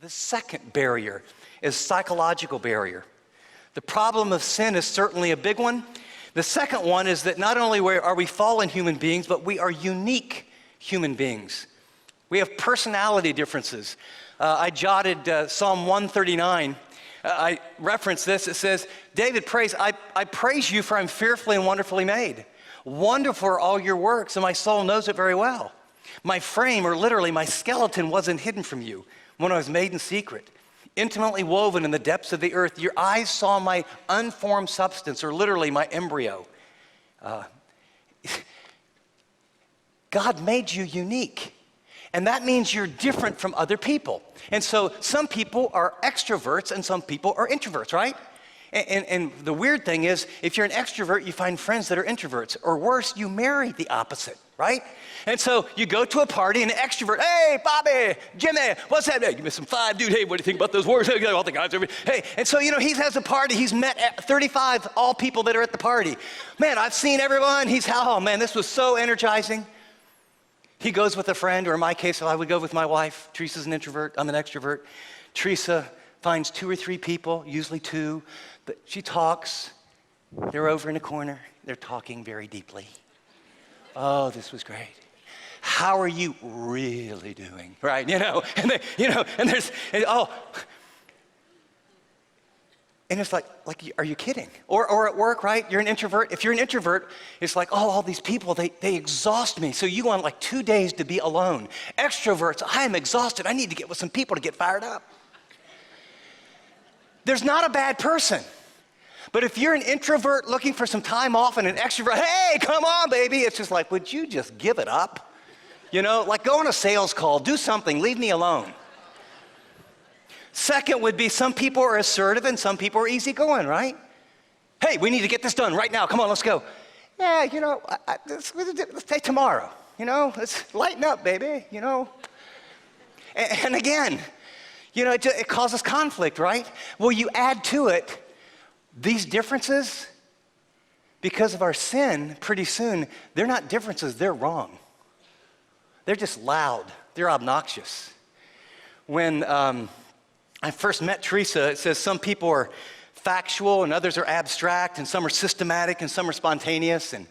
The second barrier is psychological barrier. The problem of sin is certainly a big one. The second one is that not only are we fallen human beings, but we are unique human beings. We have personality differences. I jotted Psalm 139. I reference this. It says, David prays, I praise you for I'm fearfully and wonderfully made. Wonderful are all your works, and my soul knows it very well. My frame, or literally my skeleton, wasn't hidden from you when I was made in secret, intimately woven in the depths of the earth. Your eyes saw my unformed substance, or literally my embryo. God made you unique. And that means you're different from other people. And so some people are extroverts and some people are introverts, right? And the weird thing is, if you're an extrovert, you find friends that are introverts. Or worse, you marry the opposite, right? And so you go to a party and an extrovert, hey, Bobby, Jimmy, what's that? Hey, give me some five, dude. Hey, what do you think about those words? Hey, all the guys over. Hey, and so, he has a party. He's met 35 all people that are at the party. Man, I've seen everyone. Oh man, this was so energizing. He goes with a friend, or in my case, I would go with my wife. Teresa's an introvert, I'm an extrovert. Teresa finds 2 or 3 people, usually 2, but she talks. They're over in a corner. They're talking very deeply. Oh, this was great. How are you really doing? Right, and there's, and it's like, are you kidding? Or at work, right? You're an introvert. If you're an introvert, it's like, all these people, they exhaust me. So you want 2 days to be alone. Extroverts, I am exhausted. I need to get with some people to get fired up. There's not a bad person. But if you're an introvert looking for some time off and an extrovert, hey, come on, baby. It's just like, would you just give it up? Go on a sales call, do something, leave me alone. Second would be some people are assertive and some people are easygoing, right? Hey, we need to get this done right now. Come on, let's go. Yeah, let's take tomorrow. Let's lighten up, baby, And again, it causes conflict, right? Well, you add to it these differences, because of our sin, pretty soon, they're not differences, they're wrong. They're just loud, they're obnoxious. When I first met Teresa, it says some people are factual and others are abstract, and some are systematic and some are spontaneous. And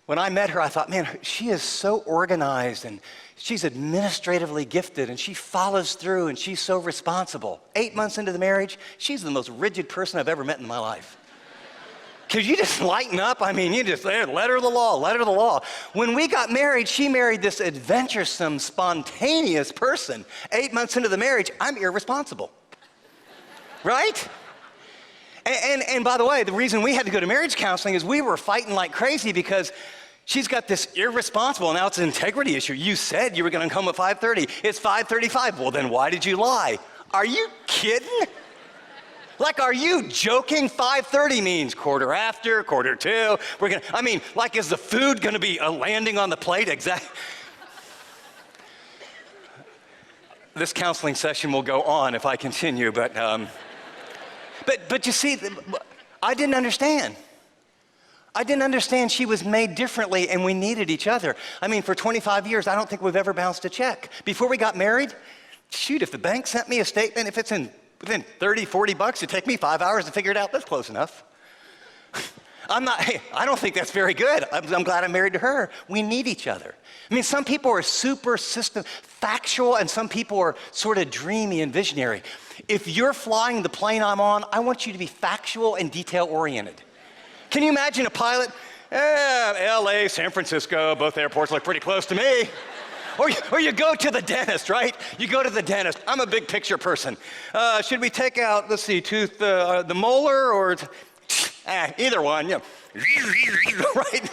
when I met her, I thought, man, she is so organized and she's administratively gifted and she follows through and she's so responsible. 8 months into the marriage, she's the most rigid person I've ever met in my life. Could you just lighten up? You just letter of the law, letter of the law. When we got married, she married this adventuresome, spontaneous person. 8 months into the marriage, I'm irresponsible. Right? And by the way, the reason we had to go to marriage counseling is we were fighting like crazy because she's got this irresponsible, now it's an integrity issue. You said you were going to come at 5:30. It's 5:35. Well, then why did you lie? Are you kidding? Are you joking? 5:30 means quarter after, quarter to. Is the food going to be landing on the plate? Exactly. This counseling session will go on if I continue, but you see, I didn't understand. I didn't understand she was made differently and we needed each other. For 25 years, I don't think we've ever bounced a check. Before we got married, shoot, if the bank sent me a statement, if it's within 30, 40 bucks, it'd take me 5 hours to figure it out. That's close enough. I don't think that's very good. I'm glad I'm married to her. We need each other. Some people are super factual and some people are sort of dreamy and visionary. If you're flying the plane I'm on, I want you to be factual and detail-oriented. Can you imagine a pilot? LA, San Francisco, both airports look pretty close to me. Or you go to the dentist, right? You go to the dentist. I'm a big picture person. Should we take out, let's see, the molar or either one? Right?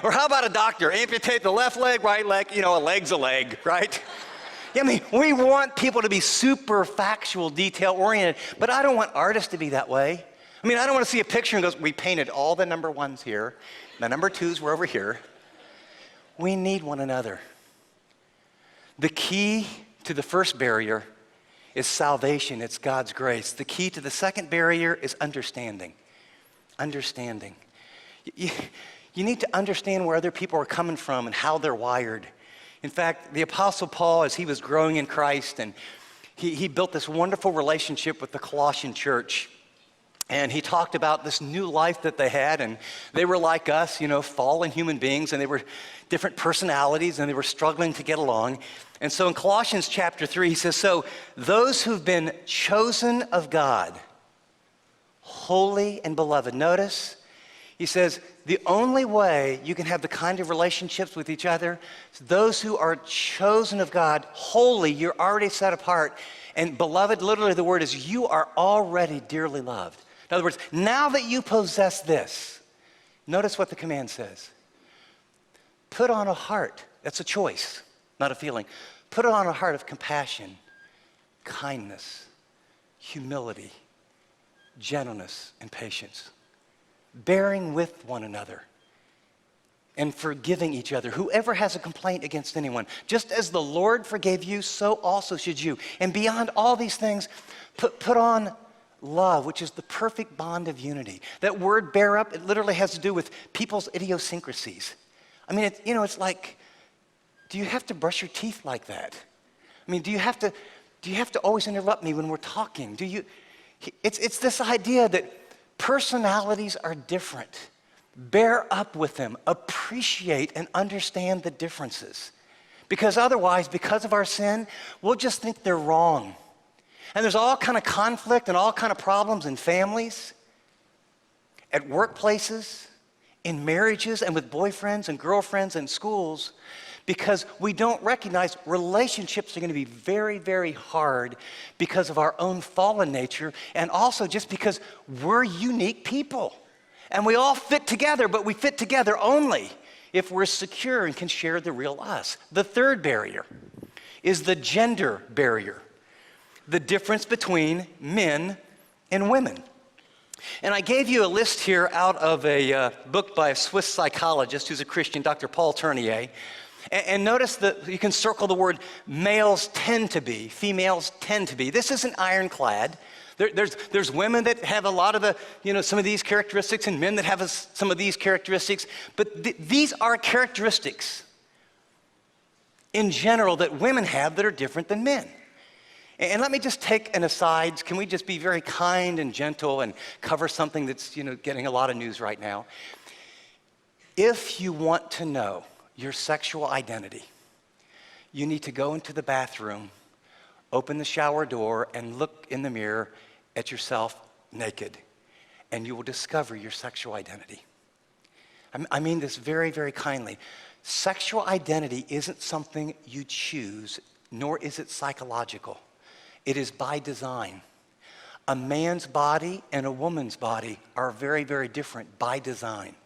Or how about a doctor? Amputate the left leg, right leg. A leg's a leg, right? We want people to be super factual, detail-oriented, but I don't want artists to be that way. I don't want to see a picture and goes, we painted all the number 1s here, the number 2s were over here. We need one another. The key to the first barrier is salvation. It's God's grace. The key to the second barrier is understanding. Understanding. You need to understand where other people are coming from and how they're wired. In fact, the Apostle Paul, as he was growing in Christ, and he built this wonderful relationship with the Colossian church. And he talked about this new life that they had, and they were like us, fallen human beings, and they were different personalities, and they were struggling to get along. And so in Colossians chapter 3, he says, so those who've been chosen of God, holy and beloved. Notice, he says, the only way you can have the kind of relationships with each other is those who are chosen of God, holy, you're already set apart. And beloved, literally the word is you are already dearly loved. In other words, now that you possess this, notice what the command says. Put on a heart, that's a choice, not a feeling. Put on a heart of compassion, kindness, humility, gentleness, and patience, bearing with one another and forgiving each other. Whoever has a complaint against anyone, just as the Lord forgave you, so also should you. And beyond all these things, put on love, which is the perfect bond of unity. That word bear up, it literally has to do with people's idiosyncrasies. I mean, it's like, do you have to brush your teeth like that? I mean, do you have to always interrupt me when we're talking? It's this idea that personalities are different. Bear up with them, appreciate and understand the differences. Because otherwise, because of our sin, we'll just think they're wrong. And there's all kind of conflict and all kind of problems in families, at workplaces, in marriages, and with boyfriends and girlfriends and schools, because we don't recognize relationships are going to be very, very hard because of our own fallen nature, and also just because we're unique people. And we all fit together, but we fit together only if we're secure and can share the real us. The third barrier is the gender barrier, the difference between men and women. And I gave you a list here out of a book by a Swiss psychologist who's a Christian, Dr. Paul Tournier. And notice that you can circle the word males tend to be, females tend to be. This isn't ironclad. There's women that have a lot of some of these characteristics, and men that have some of these characteristics. But these are characteristics in general that women have that are different than men. And let me just take an aside. Can we just be very kind and gentle and cover something that's getting a lot of news right now? If you want to know your sexual identity, you need to go into the bathroom, open the shower door, and look in the mirror at yourself naked, and you will discover your sexual identity. I mean this very, very kindly. Sexual identity isn't something you choose, nor is it psychological. It is by design. A man's body and a woman's body are very, very different by design.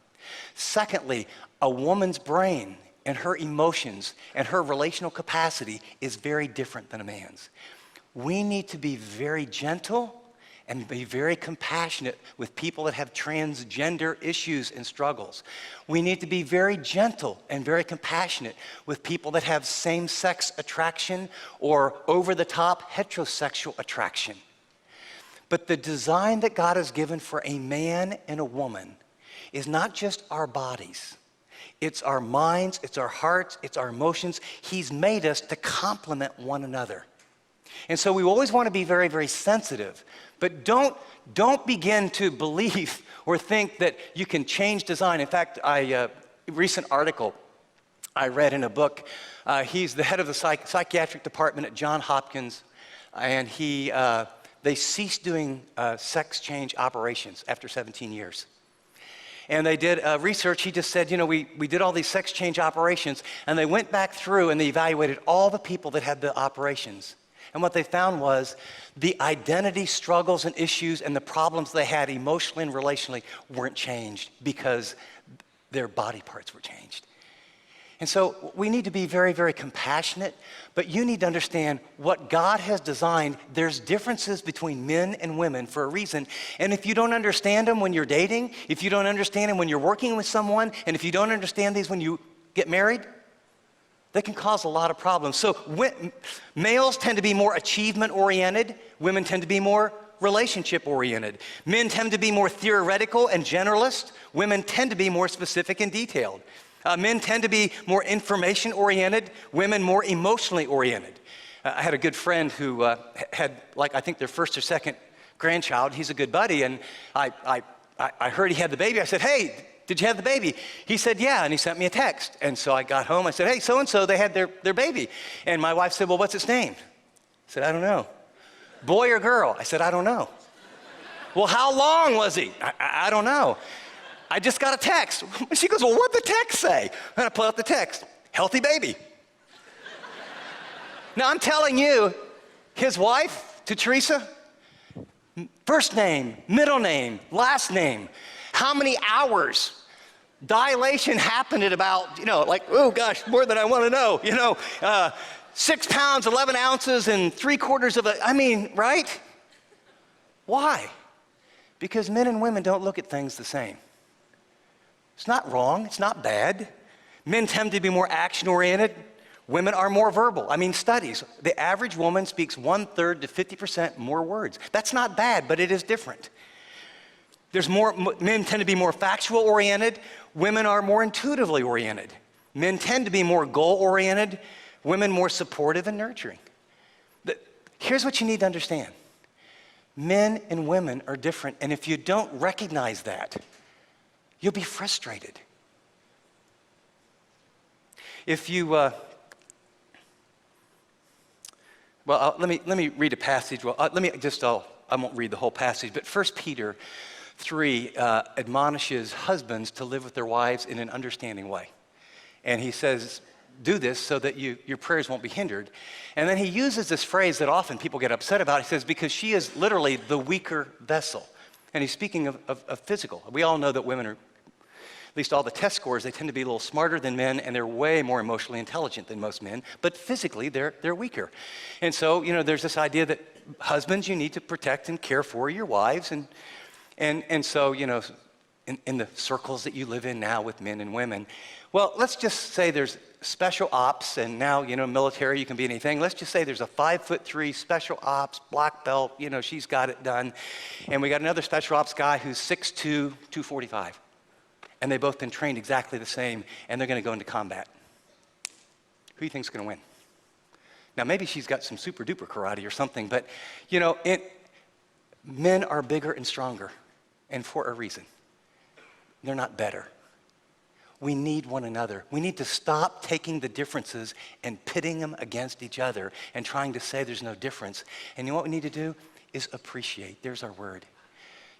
Secondly, a woman's brain and her emotions and her relational capacity is very different than a man's. We need to be very gentle and be very compassionate with people that have transgender issues and struggles. We need to be very gentle and very compassionate with people that have same-sex attraction or over-the-top heterosexual attraction. But the design that God has given for a man and a woman is not just our bodies. It's our minds, it's our hearts, it's our emotions. He's made us to complement one another. And so we always want to be very, very sensitive, but don't begin to believe or think that you can change design. In fact, a recent article I read in a book, he's the head of the psychiatric department at Johns Hopkins, and they ceased doing sex change operations after 17 years. And they did research. He just said, we did all these sex change operations, and they went back through and they evaluated all the people that had the operations. And what they found was the identity struggles and issues and the problems they had emotionally and relationally weren't changed because their body parts were changed. And so we need to be very, very compassionate, but you need to understand what God has designed. There's differences between men and women for a reason. And if you don't understand them when you're dating, if you don't understand them when you're working with someone, and if you don't understand these when you get married, they can cause a lot of problems. So males tend to be more achievement-oriented. Women tend to be more relationship-oriented. Men tend to be more theoretical and generalist. Women tend to be more specific and detailed. Men tend to be more information-oriented, women more emotionally oriented. I had a good friend who had, I think their first or second grandchild. He's a good buddy, and I heard he had the baby. I said, hey, did you have the baby? He said, yeah, and he sent me a text. And so I got home, I said, hey, so-and-so, they had their baby. And my wife said, well, what's its name? I said, I don't know. Boy or girl? I said, I don't know. Well, how long was he? I don't know. I just got a text. She goes, well, what'd the text say? And I pull out the text, healthy baby. Now, I'm telling you, his wife, to Teresa, first name, middle name, last name, how many hours, dilation happened at about, oh gosh, more than I want to know, 6 pounds, 11 ounces, and 3/4 of right? Why? Because men and women don't look at things the same. It's not wrong, it's not bad. Men tend to be more action-oriented. Women are more verbal. Studies, the average woman speaks 1/3 to 50% more words. That's not bad, but it is different. Men tend to be more factual-oriented. Women are more intuitively oriented. Men tend to be more goal-oriented. Women more supportive and nurturing. Here's what you need to understand. Men and women are different, and if you don't recognize that, you'll be frustrated. If you, let me read a passage. I won't read the whole passage, but 1 Peter 3 admonishes husbands to live with their wives in an understanding way. And he says, do this so that your prayers won't be hindered. And then he uses this phrase that often people get upset about. He says, because she is literally the weaker vessel. And he's speaking of physical. We all know that women are, at least all the test scores, they tend to be a little smarter than men, and they're way more emotionally intelligent than most men, but physically they're weaker. And so, there's this idea that husbands, you need to protect and care for your wives, and so, in the circles that you live in now with men and women, well, let's just say there's special ops, and now, military, you can be anything. Let's just say there's a 5'3" special ops, black belt, she's got it done. And we got another special ops guy who's 6'2", 245. And they've both been trained exactly the same, and they're gonna go into combat. Who do you think's gonna win? Now, maybe she's got some super duper karate or something, but men are bigger and stronger, and for a reason. They're not better. We need one another. We need to stop taking the differences and pitting them against each other and trying to say there's no difference. And what we need to do is appreciate. There's our word.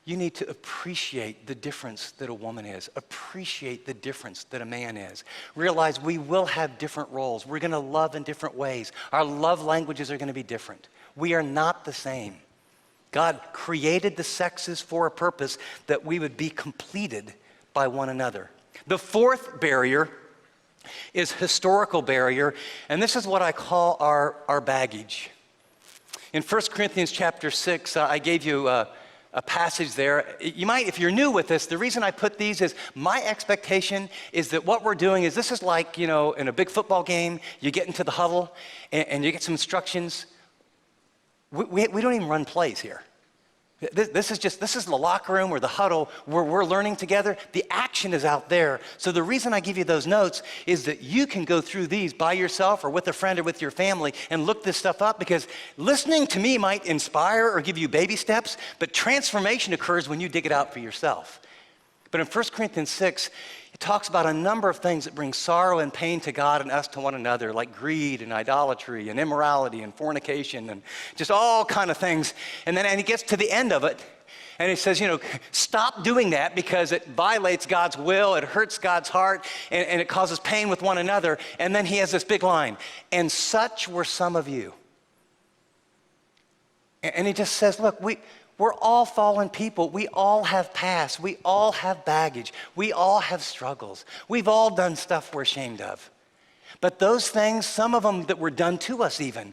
You need to appreciate the difference that a woman is. Appreciate the difference that a man is. Realize we will have different roles. We're going to love in different ways. Our love languages are going to be different. We are not the same. God created the sexes for a purpose, that we would be completed by one another. The fourth barrier is historical barrier, and this is what I call our baggage. In 1 Corinthians chapter 6, I gave you a passage there. You might, if you're new with this, the reason I put these is my expectation is that what we're doing is, this is like, in a big football game, you get into the huddle and you get some instructions. We don't even run plays here. This is the locker room or the huddle where we're learning together. The action is out there. So the reason I give you those notes is that you can go through these by yourself or with a friend or with your family and look this stuff up, because listening to me might inspire or give you baby steps, but transformation occurs when you dig it out for yourself. But in 1 Corinthians 6, it talks about a number of things that bring sorrow and pain to God and us to one another, like greed and idolatry and immorality and fornication and just all kind of things. And he gets to the end of it, and he says, stop doing that because it violates God's will, it hurts God's heart, and it causes pain with one another. And then he has this big line, and such were some of you. And he just says, look, we're all fallen people. We all have past. We all have baggage. We all have struggles. We've all done stuff we're ashamed of. But those things, some of them that were done to us even,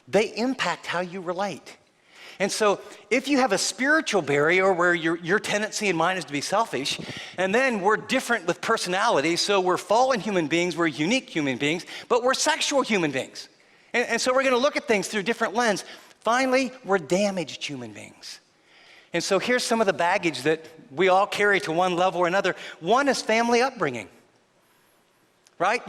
they impact how you relate. And so if you have a spiritual barrier where your tendency and mine is to be selfish, and then we're different with personality, so we're fallen human beings, we're unique human beings, but we're sexual human beings. And so we're going to look at things through a different lens. Finally, we're damaged human beings. And so here's some of the baggage that we all carry to one level or another. One is family upbringing. right?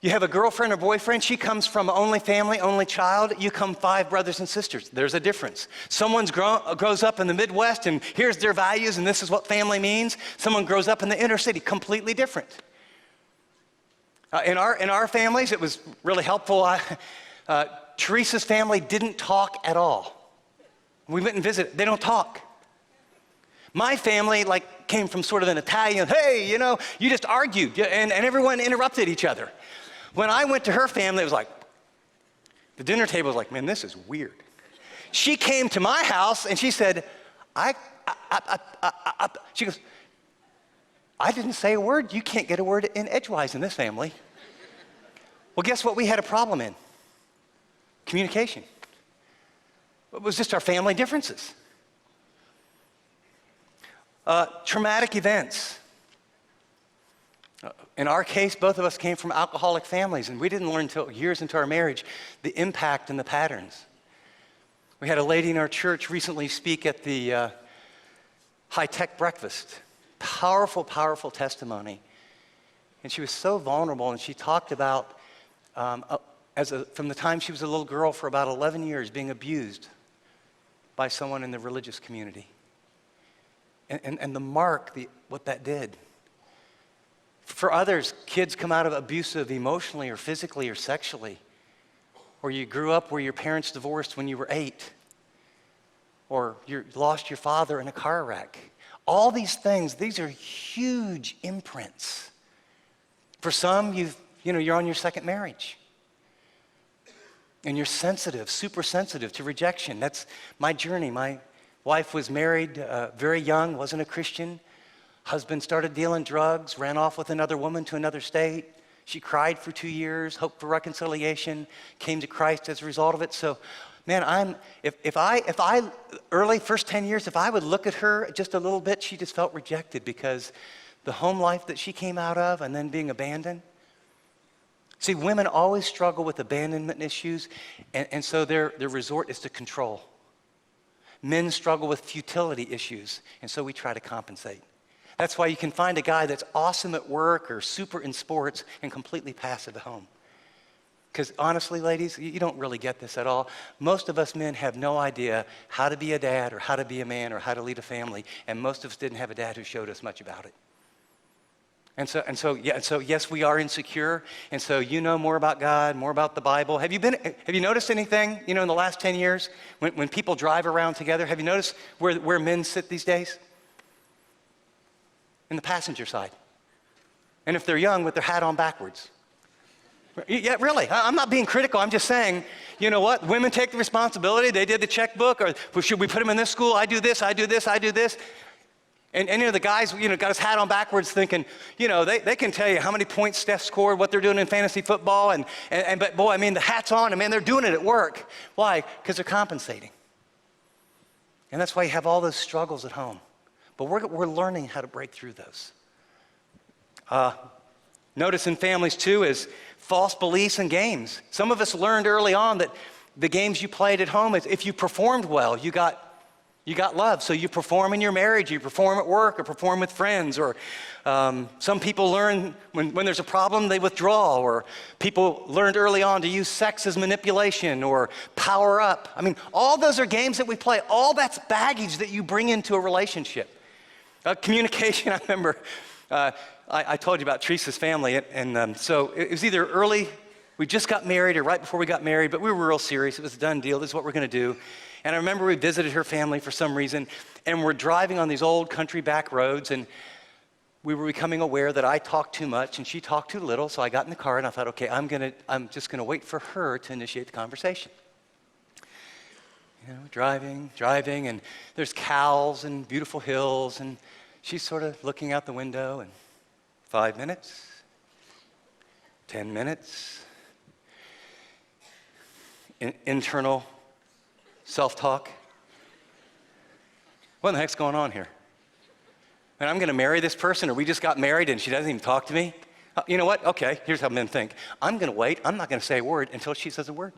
You have a girlfriend or boyfriend, she comes from only family, only child, you come 5 brothers and sisters. There's a difference. Someone grows up in the Midwest and here's their values and this is what family means. Someone grows up in the inner city, completely different. In our families, it was really helpful. Teresa's family didn't talk at all. We went and visited, they don't talk. My family came from sort of an Italian, hey, you just argued and everyone interrupted each other. When I went to her family, it was like, the dinner table was like, man, this is weird. She came to my house and she said, she goes, I didn't say a word. You can't get a word in edgewise in this family. Well, guess what we had a problem in? Communication. It was just our family differences. Traumatic events. In our case, both of us came from alcoholic families, and we didn't learn until years into our marriage the impact and the patterns. We had a lady in our church recently speak at the high-tech breakfast. Powerful, powerful testimony. And she was so vulnerable, and she talked about, from the time she was a little girl for about 11 years, being abused by someone in the religious community. And the mark, what that did. For others, kids come out of abusive emotionally or physically or sexually. Or you grew up where your parents divorced when you were 8. Or you lost your father in a car wreck. All these things, these are huge imprints. For some, you're on your second marriage. And you're sensitive, super sensitive to rejection. That's my journey. My wife was married very young, wasn't a Christian. Husband started dealing drugs, ran off with another woman to another state. She cried for 2 years, hoped for reconciliation, came to Christ as a result of it. So, man, if I early first 10 years, if I would look at her just a little bit, she just felt rejected because the home life that she came out of and then being abandoned. See, women always struggle with abandonment issues, and so their resort is to control. Men struggle with futility issues, and so we try to compensate. That's why you can find a guy that's awesome at work or super in sports and completely passive at home. Because honestly, ladies, you don't really get this at all. Most of us men have no idea how to be a dad or how to be a man or how to lead a family, and most of us didn't have a dad who showed us much about it. And so yes, we are insecure, and so you know more about God, more about the Bible. Have you noticed anything, in the last 10 years when people drive around together? Have you noticed where men sit these days? In the passenger side. And if they're young, with their hat on backwards. Yeah, really, I'm not being critical. I'm just saying, you know what? Women take the responsibility. They did the checkbook, or should we put them in this school? I do this, I do this, I do this. And the guys, got his hat on backwards thinking, they can tell you how many points Steph scored, what they're doing in fantasy football, but boy, the hat's on, and they're doing it at work. Why? Because they're compensating. And that's why you have all those struggles at home. But we're learning how to break through those. Notice in families too is false beliefs and games. Some of us learned early on that the games you played at home, if you performed well, you got love. So you perform in your marriage, you perform at work, or perform with friends. Or some people learn when there's a problem, they withdraw. Or people learned early on to use sex as manipulation or power up. All those are games that we play. All that's baggage that you bring into a relationship. Communication, I remember, I told you about Teresa's family, and so it was either early, we just got married, or right before we got married, but we were real serious. It was a done deal. This is what we're going to do. And I remember we visited her family for some reason, and we're driving on these old country back roads, and we were becoming aware that I talked too much and she talked too little, so I got in the car and I thought, okay, I'm just going to wait for her to initiate the conversation. Driving, and there's cows and beautiful hills, and she's sort of looking out the window, and 5 minutes, 10 minutes, internal self-talk. What in the heck's going on here? And I'm going to marry this person, or we just got married and she doesn't even talk to me? You know what? Okay, here's how men think. I'm going to wait. I'm not going to say a word until she says a word.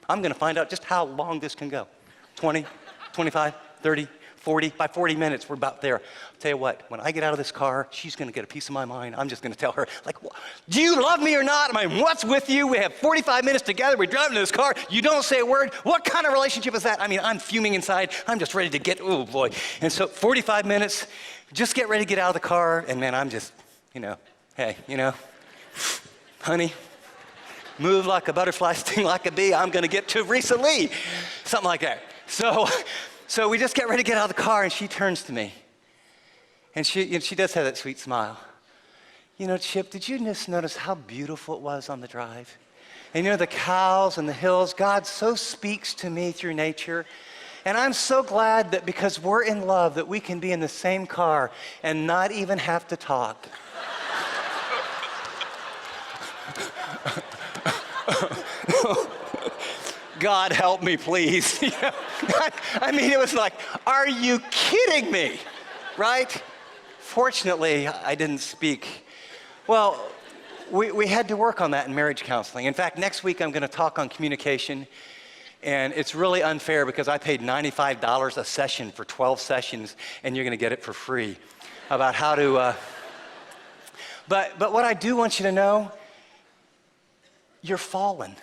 I'm going to find out just how long this can go. 20, 25, 30, by 40 minutes, we're about there. I'll tell you what, when I get out of this car, she's gonna get a piece of my mind. I'm just gonna tell her, like, do you love me or not? I mean, what's with you? We have 45 minutes together, we're driving in this car, you don't say a word. What kind of relationship is that? I mean, I'm fuming inside. I'm just ready to get, oh boy. And so 45 minutes, just get ready to get out of the car, and man, I'm just, hey, honey, move like a butterfly, sting like a bee, I'm gonna get to Risa Lee. Something like that. So we just get ready to get out of the car, and she turns to me. And she does have that sweet smile. Chip, did you just notice how beautiful it was on the drive? And the cows and the hills, God so speaks to me through nature. And I'm so glad that because we're in love, that we can be in the same car and not even have to talk. God help me, please. I mean, it was like, are you kidding me, right? Fortunately, I didn't speak. Well, we had to work on that in marriage counseling. In fact, next week I'm gonna talk on communication, and it's really unfair because I paid $95 a session for 12 sessions, and you're gonna get it for free, about how to, but what I do want you to know, you're fallen.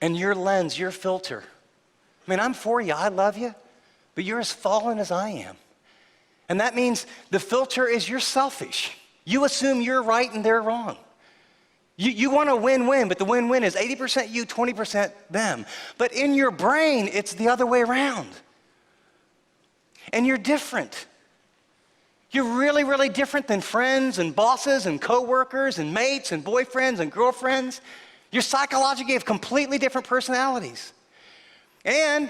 And your lens, your filter. I mean, I'm for you, I love you, but you're as fallen as I am. And that means the filter is you're selfish. You assume you're right and they're wrong. You want a win-win, but the win-win is 80% you, 20% them. But in your brain, it's the other way around. And you're different. You're really, really different than friends and bosses and coworkers and mates and boyfriends and girlfriends. You're psychologically have completely different personalities. And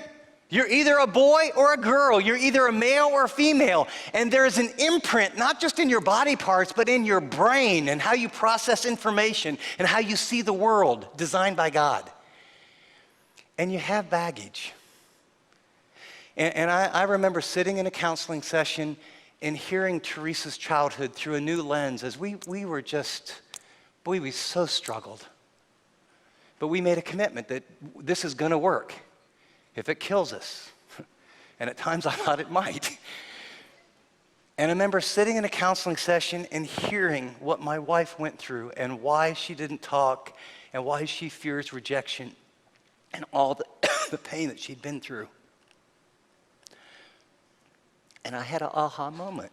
you're either a boy or a girl. You're either a male or a female. And there's an imprint, not just in your body parts, but in your brain and how you process information and how you see the world designed by God. And you have baggage. And I remember sitting in a counseling session and hearing Teresa's childhood through a new lens as we were just, boy, we so struggled. But we made a commitment that this is gonna work if it kills us. And at times I thought it might. And I remember sitting in a counseling session and hearing what my wife went through and why she didn't talk and why she fears rejection and all the pain that she'd been through. And I had an aha moment.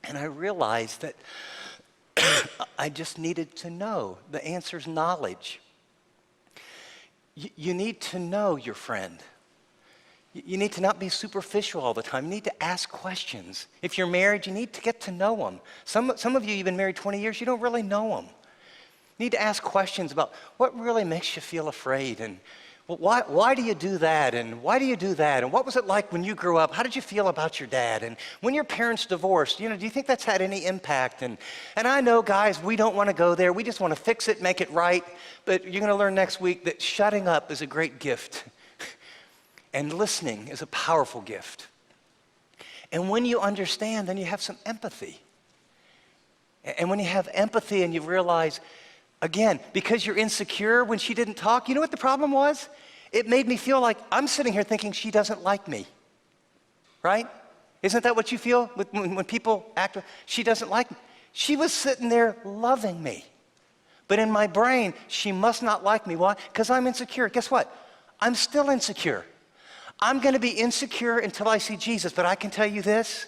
And I realized that I just needed to know. The answer's knowledge. You need to know your friend. You need to not be superficial all the time. You need to ask questions. If you're married, you need to get to know them. Some of you, you've been married 20 years, you don't really know them. You need to ask questions about what really makes you feel afraid, and why do you do that, and why do you do that, and what was it like when you grew up? How did you feel about your dad? And when your parents divorced, do you think that's had any impact? And I know, guys, we don't want to go there. We just want to fix it, make it right. But you're going to learn next week that shutting up is a great gift. And listening is a powerful gift. And when you understand, then you have some empathy. And when you have empathy and you realize, again, because you're insecure when she didn't talk, you know what the problem was? It made me feel like I'm sitting here thinking she doesn't like me, right? Isn't that what you feel when people act? She doesn't like me. She was sitting there loving me. But in my brain, she must not like me. Why? Because I'm insecure. Guess what? I'm still insecure. I'm going to be insecure until I see Jesus. But I can tell you this.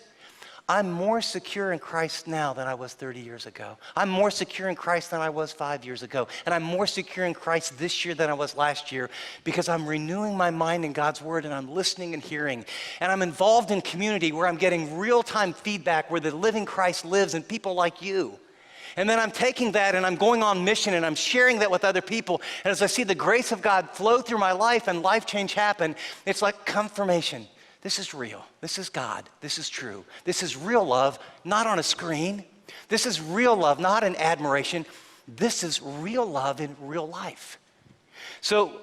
I'm more secure in Christ now than I was 30 years ago. I'm more secure in Christ than I was 5 years ago. And I'm more secure in Christ this year than I was last year because I'm renewing my mind in God's word and I'm listening and hearing. And I'm involved in community where I'm getting real-time feedback where the living Christ lives and people like you. And then I'm taking that and I'm going on mission and I'm sharing that with other people. And as I see the grace of God flow through my life and life change happen, it's like confirmation. This is real. This is God. This is true. This is real love, not on a screen. This is real love, not in admiration. This is real love in real life. So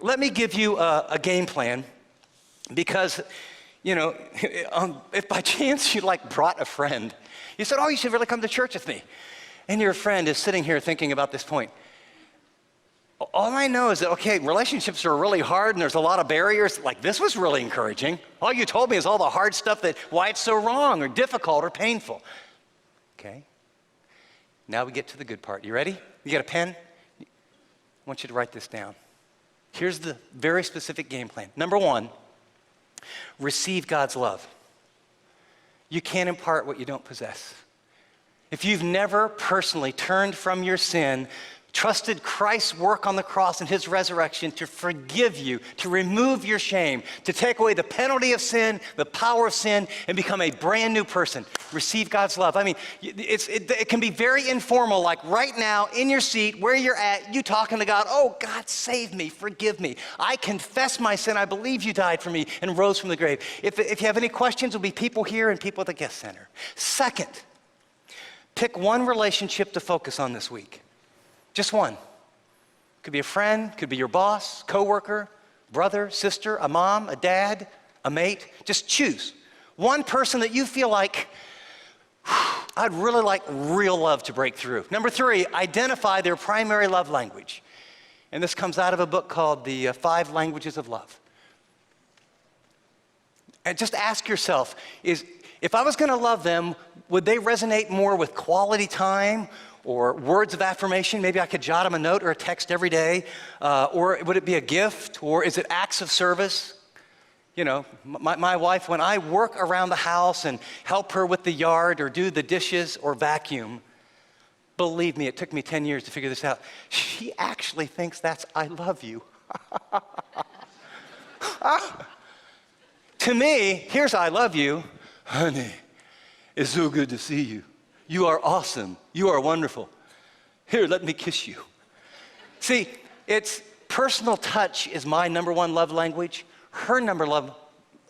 let me give you a game plan because, if by chance you brought a friend, you said, oh, you should really come to church with me. And your friend is sitting here thinking about this point. All I know is that, okay, relationships are really hard and there's a lot of barriers. Like, this was really encouraging. All you told me is all the hard stuff why it's so wrong or difficult or painful. Okay? Now we get to the good part. You ready? You got a pen? I want you to write this down. Here's the very specific game plan. Number one, receive God's love. You can't impart what you don't possess. If you've never personally turned from your sin, trusted Christ's work on the cross and his resurrection to forgive you, to remove your shame, to take away the penalty of sin, the power of sin, and become a brand new person. Receive God's love. I mean, it can be very informal, like right now in your seat, where you're at, you talking to God, oh, God, save me, forgive me. I confess my sin. I believe you died for me and rose from the grave. If you have any questions, there'll be people here and people at the guest center. Second, pick one relationship to focus on this week. Just one. Could be a friend, could be your boss, coworker, brother, sister, a mom, a dad, a mate. Just choose one person that you feel like, I'd really like real love to break through. Number three, identify their primary love language. And this comes out of a book called The 5 Languages of Love. And just ask yourself, if I was going to love them, would they resonate more with quality time or words of affirmation? Maybe I could jot them a note or a text every day. Or would it be a gift? Or is it acts of service? You know, my wife, when I work around the house and help her with the yard or do the dishes or vacuum, believe me, it took me 10 years to figure this out. She actually thinks that's I love you. To me, here's I love you. Honey, it's so good to see you. You are awesome. You are wonderful. Here, let me kiss you. See, it's personal touch is my number one love language. Her number love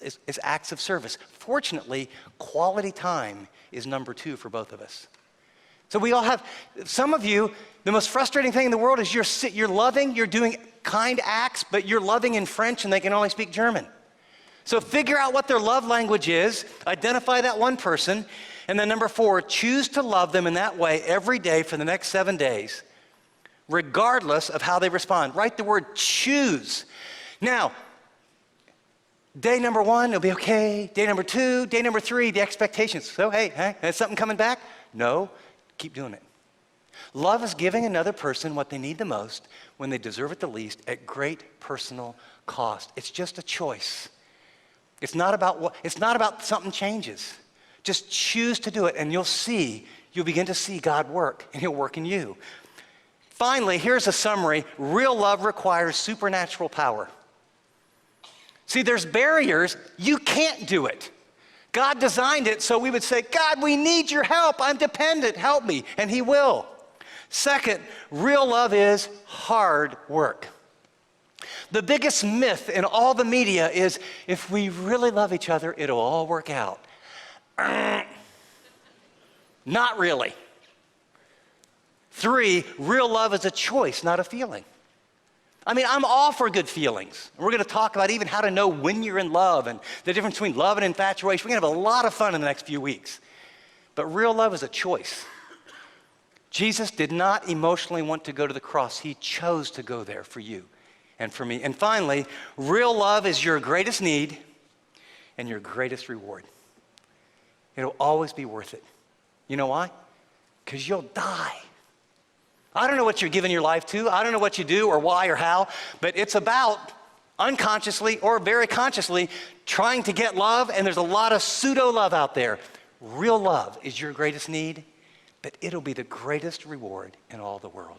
is acts of service. Fortunately, quality time is number 2 for both of us. So we all have, some of you, the most frustrating thing in the world is you're loving, you're doing kind acts, but you're loving in French and they can only speak German. So figure out what their love language is, identify that one person, and then number 4, choose to love them in that way every day for the next 7 days, regardless of how they respond. Write the word choose. Now, day number 1, it'll be okay. Day number 2, day number 3, the expectations. So, hey, is something coming back? No, keep doing it. Love is giving another person what they need the most when they deserve it the least at great personal cost. It's just a choice. It's not about something changes. Just choose to do it, and you'll begin to see God work, and he'll work in you. Finally, here's a summary. Real love requires supernatural power. See, there's barriers. You can't do it. God designed it so we would say, God, we need your help. I'm dependent. Help me. And he will. Second, real love is hard work. The biggest myth in all the media is if we really love each other, it'll all work out. Not really. 3, real love is a choice, not a feeling. I mean, I'm all for good feelings. We're going to talk about even how to know when you're in love and the difference between love and infatuation. We're going to have a lot of fun in the next few weeks. But real love is a choice. Jesus did not emotionally want to go to the cross. He chose to go there for you and for me. And finally, real love is your greatest need and your greatest reward. It'll always be worth it. You know why? Because you'll die. I don't know what you're giving your life to. I don't know what you do or why or how, but it's about unconsciously or very consciously trying to get love, and there's a lot of pseudo love out there. Real love is your greatest need, but it'll be the greatest reward in all the world.